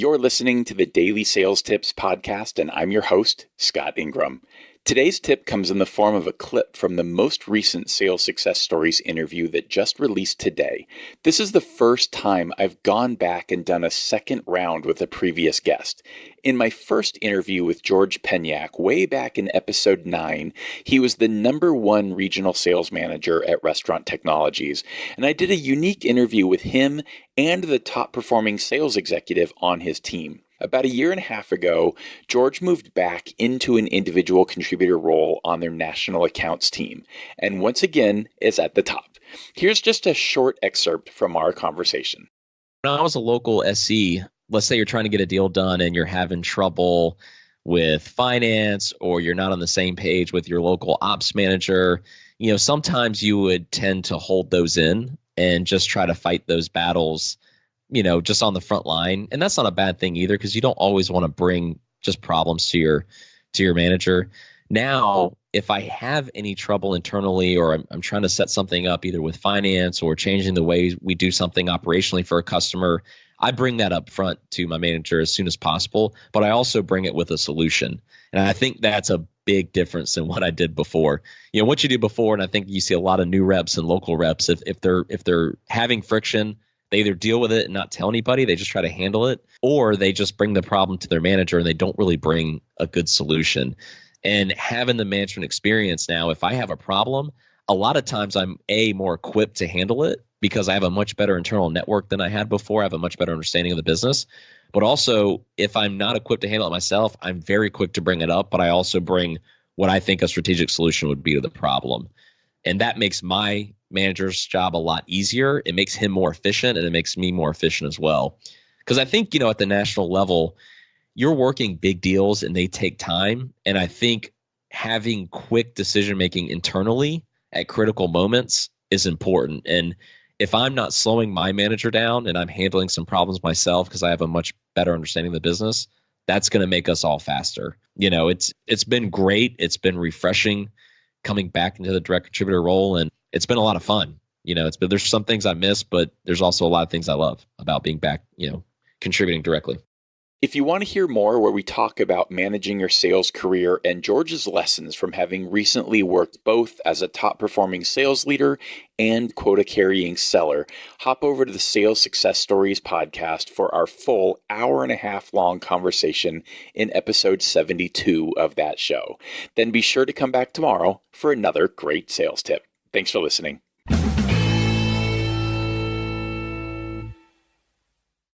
You're listening to the Daily Sales Tips podcast, and I'm your host, Scott Ingram. Today's tip comes in the form of a clip from the most recent Sales Success Stories interview that just released today. This is the first time I've gone back and done a second round with a previous guest. In my first interview with George Penyak, way back in episode 9, he was the #1 regional sales manager at Restaurant Technologies, and I did a unique interview with him and the top performing sales executive on his team. About a year and a half ago, George moved back into an individual contributor role on their national accounts team, and once again is at the top. Here's just a short excerpt from our conversation. When I was a local SE, let's say you're trying to get a deal done and you're having trouble with finance, or you're not on the same page with your local ops manager, sometimes you would tend to hold those in and just try to fight those battles, just on the front line. And that's not a bad thing either, because you don't always want to bring just problems to your manager. Now, if I have any trouble internally, or I'm trying to set something up either with finance or changing the way we do something operationally for a customer, I bring that up front to my manager as soon as possible, but I also bring it with a solution. And I think that's a big difference than what I did before. What you do before, and I think you see a lot of new reps and local reps, if they're having friction, they either deal with it and not tell anybody, they just try to handle it, or they just bring the problem to their manager and they don't really bring a good solution. And having the management experience now, if I have a problem, a lot of times I'm more equipped to handle it because I have a much better internal network than I had before. I have a much better understanding of the business. But also, if I'm not equipped to handle it myself, I'm very quick to bring it up, but I also bring what I think a strategic solution would be to the problem. And that makes my manager's job a lot easier. It makes him more efficient, and it makes me more efficient as well. Because I think, at the national level, you're working big deals and they take time. And I think having quick decision-making internally at critical moments is important. And if I'm not slowing my manager down and I'm handling some problems myself because I have a much better understanding of the business, that's going to make us all faster. It's been great. It's been refreshing coming back into the direct contributor role, and it's been a lot of fun. There's some things I miss, but there's also a lot of things I love about being back, contributing directly. If you want to hear more where we talk about managing your sales career and George's lessons from having recently worked both as a top performing sales leader and quota carrying seller, hop over to the Sales Success Stories podcast for our full hour-and-a-half long conversation in episode 72 of that show. Then be sure to come back tomorrow for another great sales tip. Thanks for listening.